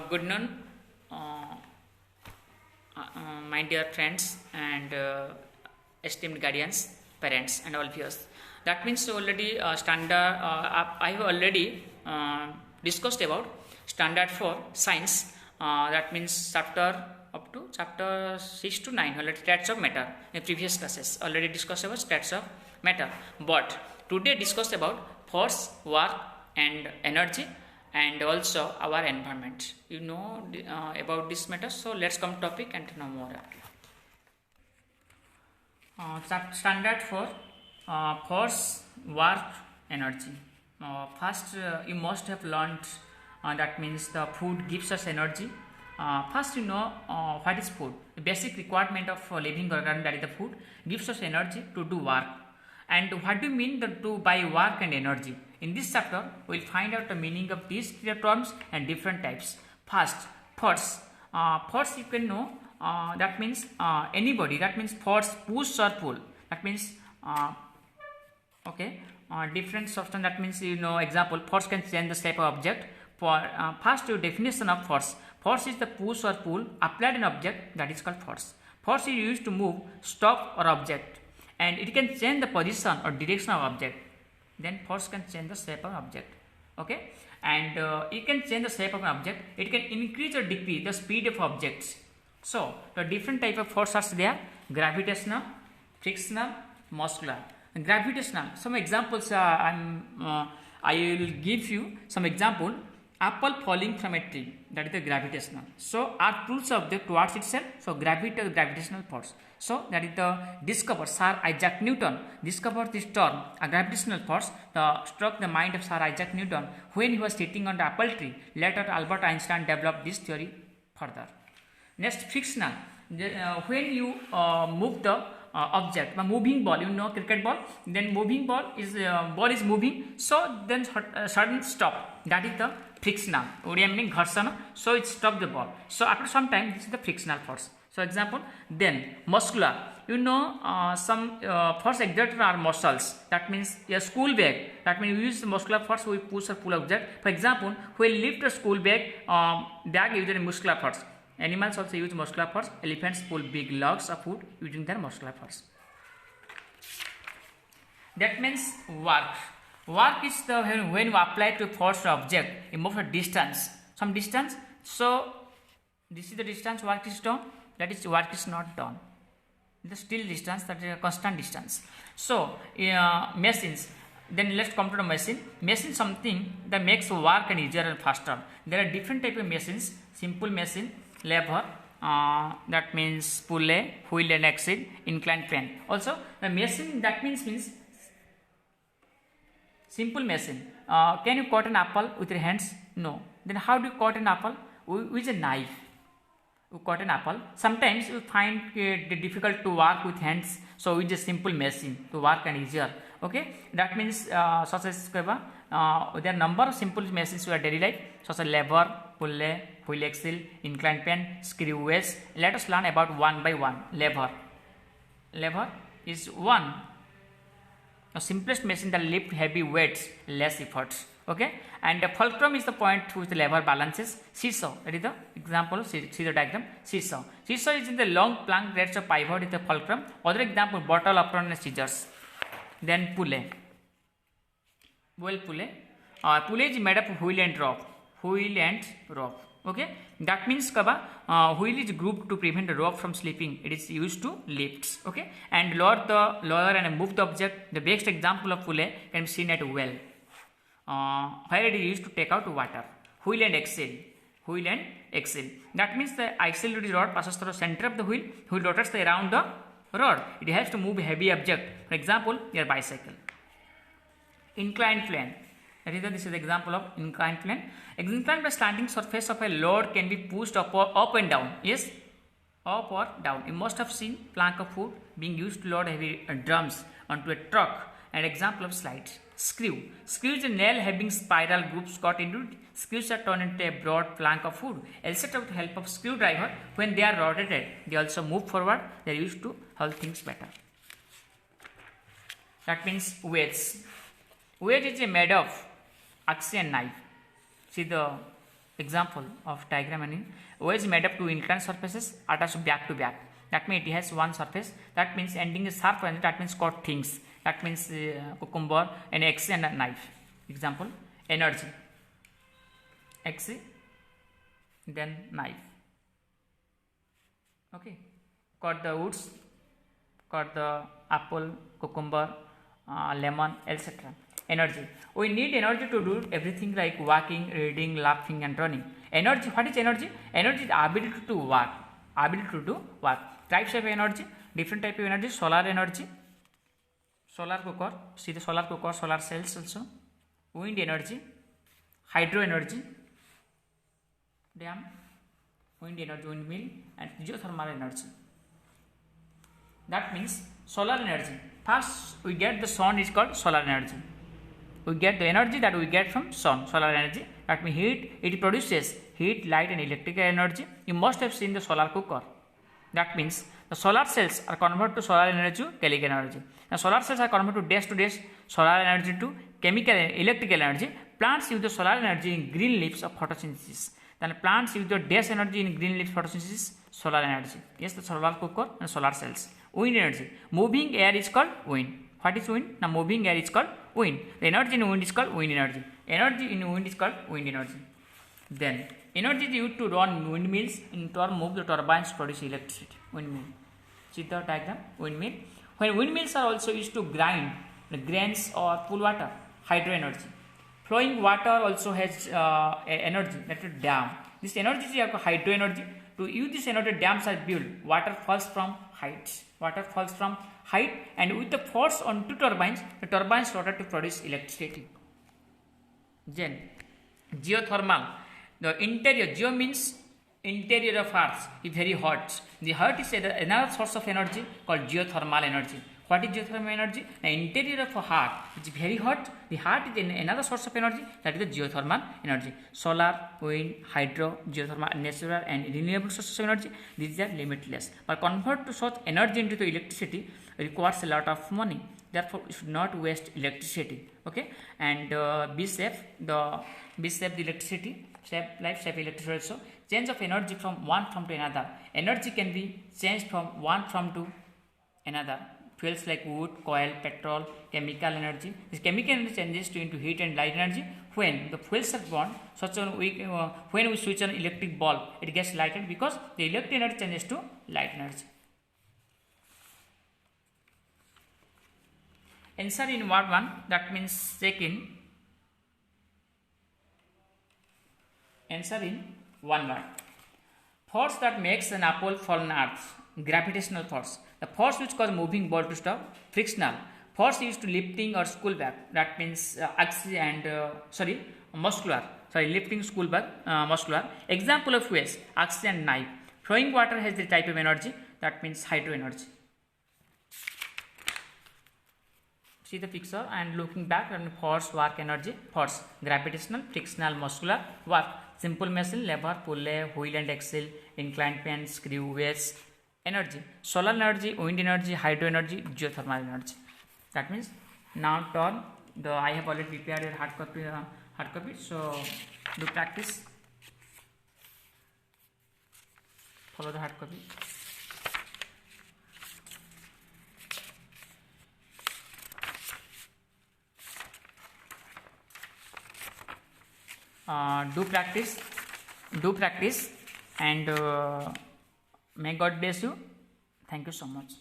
Good noon, uh, my dear friends and esteemed guardians, parents, and all viewers. That means already I have already discussed about standard for science. That means chapter up to chapter 6 to 9, already stats of matter in previous classes. Already discussed about stats of matter. But today discussed about force, work, and energy, and also our environment. You know about this matter, so let's come topic and know more. Standard for force, work, energy. First, you must have learned that means the food gives us energy. First, you know what is food. The basic requirement of living organ, that is the food, gives us energy to do work. And what do you mean by work and energy? In this chapter, we will find out the meaning of these three terms and different types. First, force. Force you can know, that means anybody, that means force, push or pull. That means, different substance, that means, you know, example, force can change the shape of object. For first, your definition of force. Force is the push or pull applied in object, that is called force. Force is used to move, stop or object, and it can change the position or direction of object. Then force can change the shape of object. Okay, and it can change the shape of an object. It can increase or decrease the speed of objects. So the different type of force are there: gravitational, frictional, muscular. And gravitational. Some examples I will give you some example. Apple falling from a tree, that is the gravitational. So earth pulls object towards itself, so gravitational force. So that is the discover. Sir Isaac Newton discovered this term, a gravitational force, struck the mind of Sir Isaac Newton when he was sitting on the apple tree. Later Albert Einstein developed this theory further. Next, frictional. When you move the object, a moving ball, you know cricket ball, then moving ball is moving, so then sudden stop, that is the frictional. Odia meaning gharsana, so it stopped the ball. So after some time, this is the frictional force. So example, then muscular, you know some force exerted are muscles, that means a school bag, that means we use the muscular force, we push or pull object. For example, we lift a school bag using muscular force. Animals also use muscular force. Elephants pull big logs of wood using their muscular force. That means work. Work is the when you apply to force object, you move a distance, some distance. So this is the distance work is done. That is work is not done. The still distance, that is a constant distance. So machines. Then let's come to the machine. Machine something that makes work and easier and faster. There are different type of machines. Simple machine, lever, that means pulley, wheel and axle, inclined plane. Also the machine, that means simple machine. Can you cut an apple with your hands? No. Then how do you cut an apple? With a knife. You cut an apple. Sometimes you find it difficult to work with hands, so with a simple machine to work and easier. Okay, that means such as there are number of simple machines in our daily life, such as lever, pulley, wheel axle, inclined plane, screw wedge. Let us learn about one by one. Lever is one, the simplest machine that lift heavy weights, less efforts. Okay, and the fulcrum is the point which the lever balances. Seesaw, that is the example of seesaw diagram. Seesaw is in the long plank rates of pivot is the fulcrum. Other example, bottle, apron and scissors. Then pulley. Pulley is made up of wheel and rope. Okay, that means wheel is grouped to prevent the rope from slipping. It is used to lifts. Okay, and lower and move the object. The best example of pulley can be seen at a well, where it is used to take out water. Wheel and axle. That mean the axle rod passes through the center of the wheel. Wheel rotates around the rod. It helps to move a heavy object. For example, your bicycle. Inclined plane. This is the example of inclined plane. Inclined by slanting surface of a load can be pushed up and down. Yes, up or down. You must have seen plank of wood being used to load heavy drums onto a truck. An example of slide. Screw is a nail having spiral grooves cut into it. Screws are turned into a broad plank of wood. Also with the help of screwdriver, when they are rotated, they also move forward. They are used to hold things better. That means weights. Weight is made of axe and knife. See the Example of diagram and O is made up to inclined surfaces attached back to back. That means it has one surface. That means ending is sharp and that means cut things. That means cucumber and X and a knife. Example, energy. X, then knife. Okay. Cut the woods, cut the apple, cucumber, lemon, etc. Energy. We need energy to do everything like walking, reading, laughing and running. Energy. What is energy? Energy is the ability to work. Ability to do work. Types of energy. Different type of energy. Solar energy. Solar cooker. See the solar cooker, solar cells also. Wind energy. Hydro energy. Dam. Wind energy, windmill and geothermal energy. That means solar energy. First we get the sun is called solar energy. We get the energy that we get from sun, solar energy. That means heat, it produces heat, light and electrical energy. You must have seen the solar cooker. That means the solar cells are converted to solar energy to chemical energy. The solar cells are converted to dash solar energy to chemical and electrical energy. Plants use the solar energy in green leaves of photosynthesis. Then plants use the dash energy in green leaves photosynthesis, solar energy. Yes, the solar cooker and solar cells. Wind energy. Moving air is called wind. What is wind? Now moving air is called wind. The energy in wind is called wind energy. Energy in wind is called wind energy. Then energy is used to run windmills in turn move the turbines to produce electricity. Windmill. See the diagram? Windmill. When windmills are also used to grind the grains or pull water, hydro energy. Flowing water also has energy, that is dam. This energy is hydro energy. To use this energy, dams are built. Water falls from heights. Water falls from height and with the force on two turbines, the turbines rotate to produce electricity. Then geothermal. The interior, geo means interior of earth is very hot. The hot is another source of energy called geothermal energy. What is geothermal energy? The interior of a heart is very hot. The heart is another source of energy, that is the geothermal energy. Solar, wind, hydro, geothermal, natural and renewable sources of energy. These are limitless. But convert to such energy into the electricity requires a lot of money. Therefore, we should not waste electricity. Okay, and be safe. Be safe the electricity. Save life, save electricity also. Change of energy from one form to another. Energy can be changed from one form to another. Fuels like wood, coal, petrol, chemical energy. This chemical energy changes into heat and light energy. When the fuels are burned, when we switch on electric bulb, it gets lighted because the electric energy changes to light energy. Answer in word 1, that means second. Answer in one word. Force that makes an apple fall on earth. Gravitational force. The force which causes moving ball to stop. Frictional. Force used to lifting or school bag. That means axial and muscular. Lifting school bag, muscular. Example of waste. Axial and knife. Flowing water has the type of energy. That means hydro energy. See the picture and looking back and force, work, energy. Force, gravitational, frictional, muscular. Work, simple machine, lever, pulley, wheel and axle, inclined pen, screw, weights. Energy, solar energy, wind energy, hydro energy, geothermal energy. That means now turn the I have already prepared a hard copy. So do practice. Follow the hard copy. Do practice and may God bless you. Thank you so much.